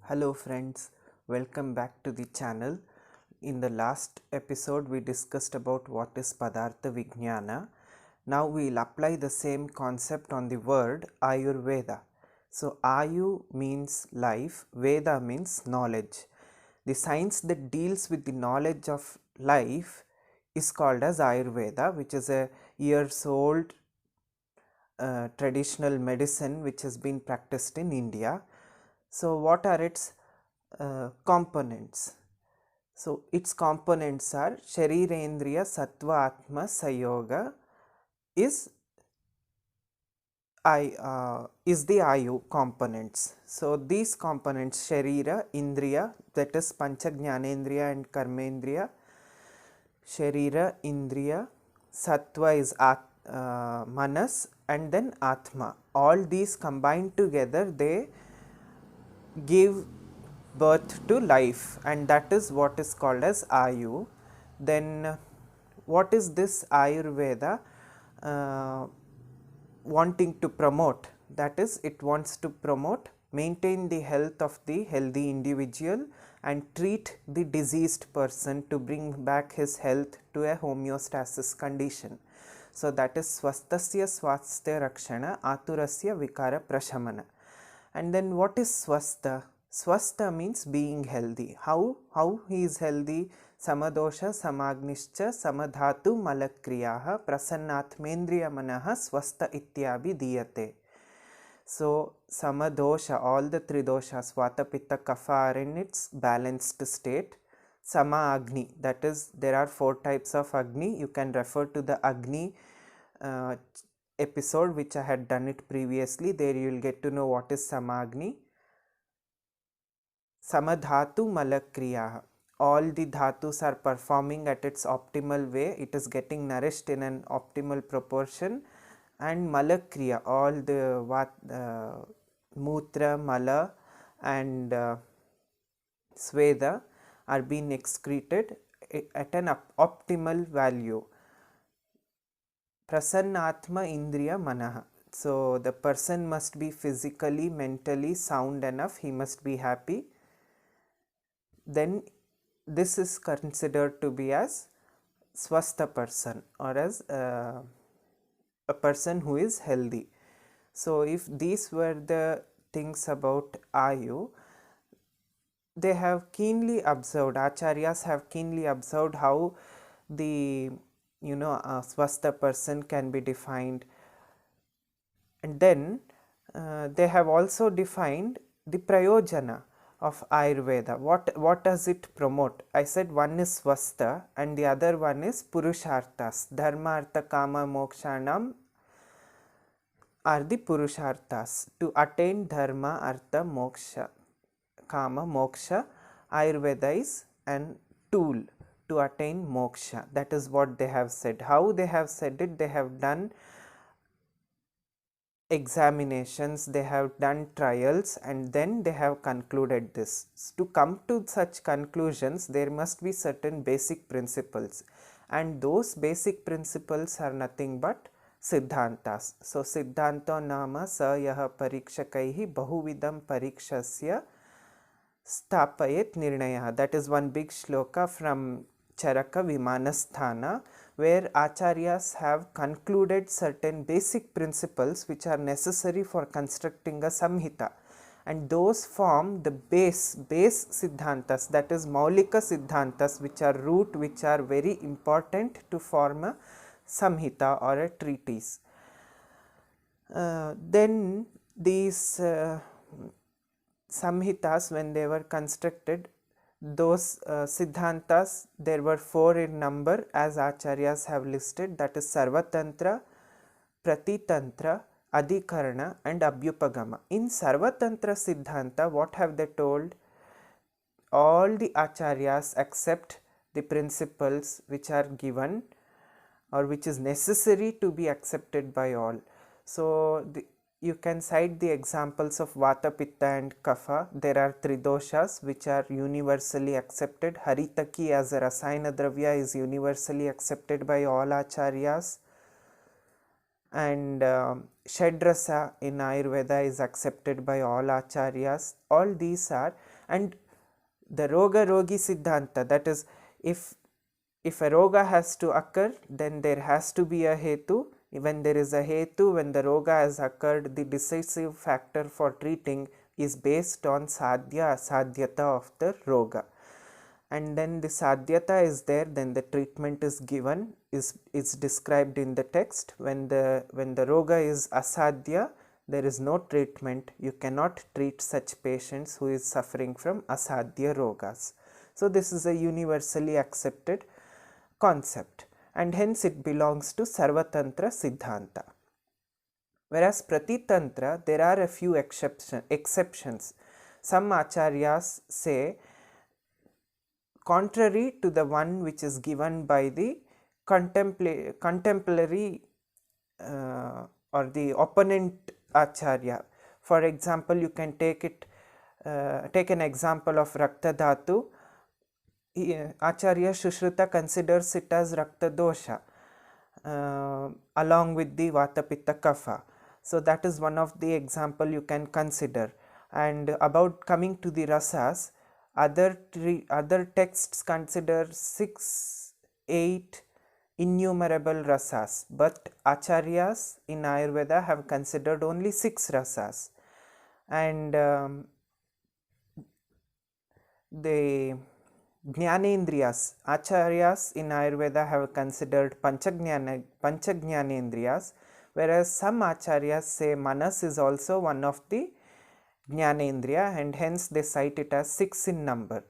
Hello friends, welcome back to the channel. In the last episode we discussed about what is Padartha Vijnana. Now we will apply the same concept on the word Ayurveda. So Ayu means life, Veda means knowledge. The science that deals with the knowledge of life is called as Ayurveda, which is a years old traditional medicine which has been practiced in India. So what are its components? So its components are Sharirendriya Sattva Atma Sayoga is the Ayu components. So these components Sharira, Indriya, that is Pancha Jnanendriya and Karmendriya, Sharira, Indriya, Sattva is Manas, and then Atma. All these combined together they give birth to life, and that is what is called as Ayu. Then what is this Ayurveda wanting to promote? That is, it wants to promote, maintain the health of the healthy individual and treat the diseased person to bring back his health to a homeostasis condition. So that is Swastasya Swasthya Rakshana Aturasya Vikara Prashamana. And then what is Swastha? Swastha means being healthy. How he is healthy? Samadosha Samagnischa Samadhatu Malakriyaha Prasannatmendriya Manaha Swastha Ityabhi Diyate. So Samadosha, all the three doshas, Vata, Pitta, Kapha are in its balanced state. Sama Agni, that is, there are 4 types of Agni. You can refer to the Agni episode which I had done it previously. There you will get to know what is Samagni. Samadhatu Malakriya, all the dhatus are performing at its optimal way, it is getting nourished in an optimal proportion. And Malakriya, all the Mutra, Mala and Sweda are being excreted at an optimal value. Prasannatma Indriya Manaha. So the person must be physically, mentally sound enough, he must be happy. Then this is considered to be as Swastha person, or as a person who is healthy. So if these were the things about Ayu, they have keenly observed, Acharyas have keenly observed how the Swastha person can be defined. And then they have also defined the Prayojana of Ayurveda. What does it promote? I said one is Swastha and the other one is Purusharthas. Dharma, Artha, Kama, Mokshanam are the Purusharthas. To attain Dharma, Artha, Moksha, Kama, Moksha, Ayurveda is an tool to attain moksha. That is what they have said. How they have said it? They have done examinations, they have done trials, and then they have concluded this. To come to such conclusions, there must be certain basic principles, and those basic principles are nothing but Siddhantas. So Siddhanto nama sa yaha parikshakaihi bahuvidam parikshasya Stapayet Nirnaya. That is one big shloka from Charaka Vimanasthana, where Acharyas have concluded certain basic principles which are necessary for constructing a Samhita, and those form the base Siddhantas, that is Maulika Siddhantas, which are root, which are very important to form a Samhita or a treatise. Then these Samhitas, when they were constructed, those Siddhantas, there were 4 in number as Acharyas have listed, that is Sarvatantra, Pratitantra, Adhikarana and Abhyupagama. In Sarvatantra Siddhanta, what have they told? All the Acharyas accept the principles which are given or which is necessary to be accepted by all. So you can cite the examples of Vata, Pitta and Kapha. There are 3 doshas which are universally accepted. Haritaki as a Rasayana Dravya is universally accepted by all Acharyas. and Shadrasa in Ayurveda is accepted by all acharyas. All these are, and the Roga Rogi Siddhanta, that is, if a roga has to occur, then there has to be a hetu. When there is a hetu, when the roga has occurred, the decisive factor for treating is based on sadhya asadhyata of the roga. And then the sadhyata is there, then the treatment is given, is described in the text. When the roga is asadhya, there is no treatment. You cannot treat such patients who is suffering from asadhya rogas. So this is a universally accepted concept, and hence it belongs to Sarvatantra Siddhanta. Whereas Pratitantra, there are a few exceptions. Some acharyas say, contrary to the one which is given by the contemporary or the opponent acharya. For example, you can take an example of Rakta Dhatu. Acharya Sushruta considers it as Rakta Dosha along with the Vata Pitta Kapha. So that is one of the example you can consider. And about coming to the rasas, other texts consider 6, 8 innumerable rasas, but acharyas in Ayurveda have considered only 6 rasas. And the Jnanendriyas, acharyas in Ayurveda have considered Panchajnanendriyas, whereas some acharyas say Manas is also one of the Jnanendriya, and hence they cite it as 6 in number.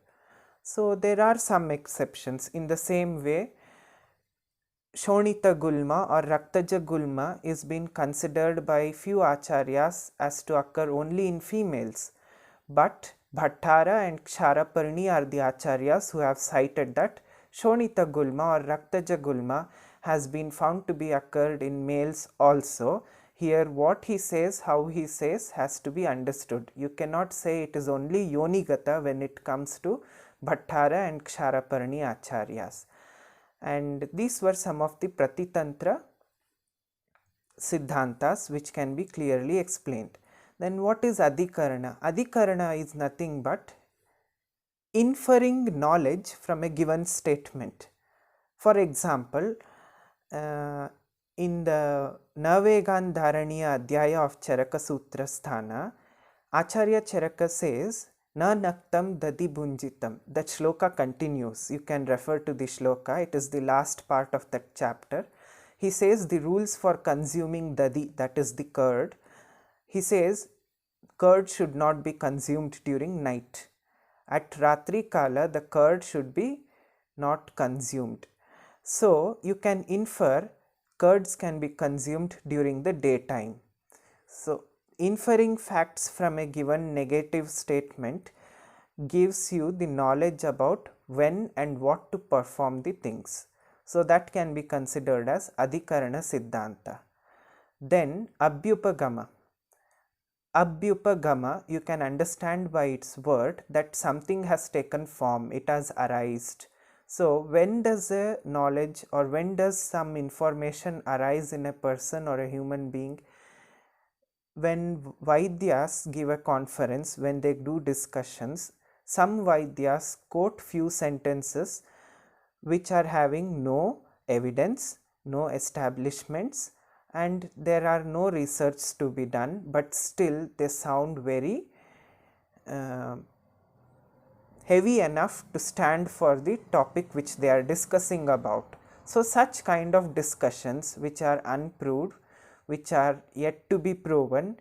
So there are some exceptions. In the same way, Shonita Gulma or Raktaja Gulma is being considered by few acharyas as to occur only in females, but Bhattara and Kshatraparni are the acharyas who have cited that Shonita Gulma or Raktaja Gulma has been found to be occurred in males also. Here what he says, how he says, has to be understood. You cannot say it is only Yonigata when it comes to Bhattara and Kshatraparni acharyas. And these were some of the Pratitantra Siddhantas which can be clearly explained. Then what is Adhikarana? Adhikarana is nothing but inferring knowledge from a given statement. For example, in the Navegandharaniya Adhyaya of Charaka Sutra Sthana, Acharya Charaka says, Na naktam dadi bunjitam. That shloka continues. You can refer to the shloka. It is the last part of that chapter. He says the rules for consuming dadi, that is the curd. He says curd should not be consumed during night. At Ratri Kala, the curd should be not consumed. So you can infer curds can be consumed during the daytime. So inferring facts from a given negative statement gives you the knowledge about when and what to perform the things. So that can be considered as Adhikarana Siddhanta. Then Abhyupagama. Abhyupagama, you can understand by its word that something has taken form, it has arisen. So when does a knowledge or when does some information arise in a person or a human being? When Vaidyas give a conference, when they do discussions, some Vaidyas quote few sentences which are having no evidence, no establishments, and there are no research to be done, but still they sound very heavy enough to stand for the topic which they are discussing about. So such kind of discussions which are unproved, which are yet to be proven,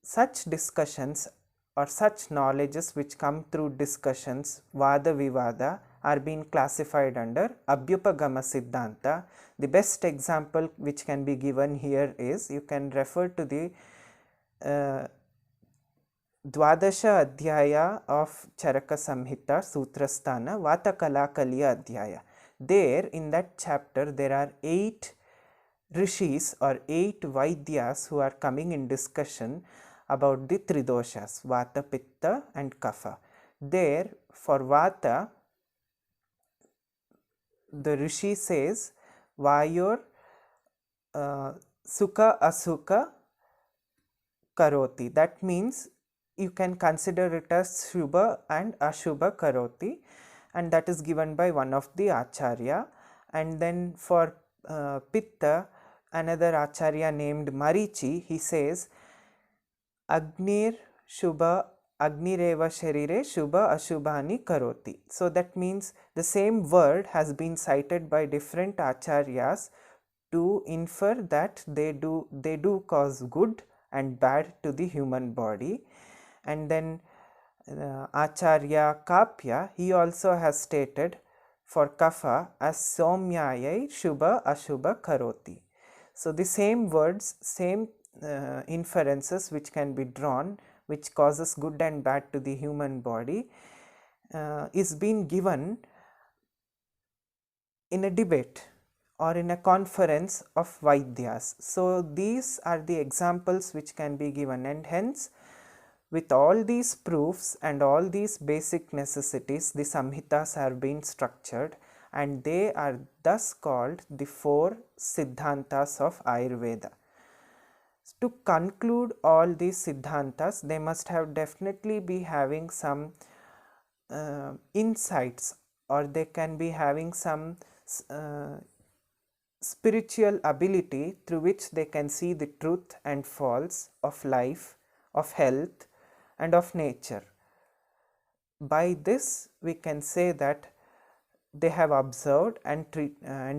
such discussions or such knowledges which come through discussions, Vada Vivada, are being classified under Abhyupagama Siddhanta. The best example which can be given here is, you can refer to the Dwadasha Adhyaya of Charaka Samhita Sutrasthana, Vatakala Kaliya Adhyaya. There in that chapter there are 8 rishis or 8 Vaidyas who are coming in discussion about the Tridoshas, Vata, Pitta and Kapha. There for Vata, the Rishi says, Vayor Sukha Asukha Karoti. That means you can consider it as Shubha and Ashubha Karoti, and that is given by one of the Acharya. And then for Pitta, another Acharya named Marichi, he says Agnir Shubha Agnireva Sharire Shubha Ashubhani Karoti. So that means the same word has been cited by different Acharyas to infer that they do cause good and bad to the human body. And then Acharya Kapya, he also has stated for Kapha as Somyayai Shubha Ashubha Karoti. So the same words, same inferences which can be drawn, which causes good and bad to the human body, is being given in a debate or in a conference of Vaidyas. So these are the examples which can be given, and hence with all these proofs and all these basic necessities, the Samhitas have been structured, and they are thus called the 4 Siddhantas of Ayurveda. To conclude all these Siddhantas, they must have definitely be having some insights, or they can be having some spiritual ability through which they can see the truth and false of life, of health, and of nature. By this, we can say that they have observed and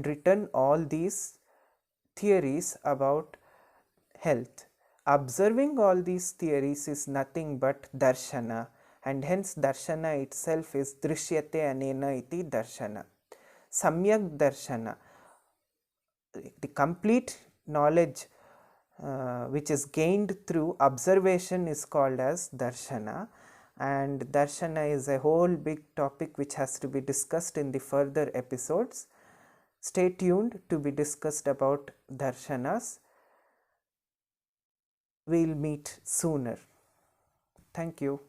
written all these theories about health. Observing all these theories is nothing but darshana, and hence darshana itself is drishyate anena iti darshana. Samyak darshana, the complete knowledge which is gained through observation is called as darshana, and darshana is a whole big topic which has to be discussed in the further episodes. Stay tuned to be discussed about darshanas. We'll meet sooner. Thank you.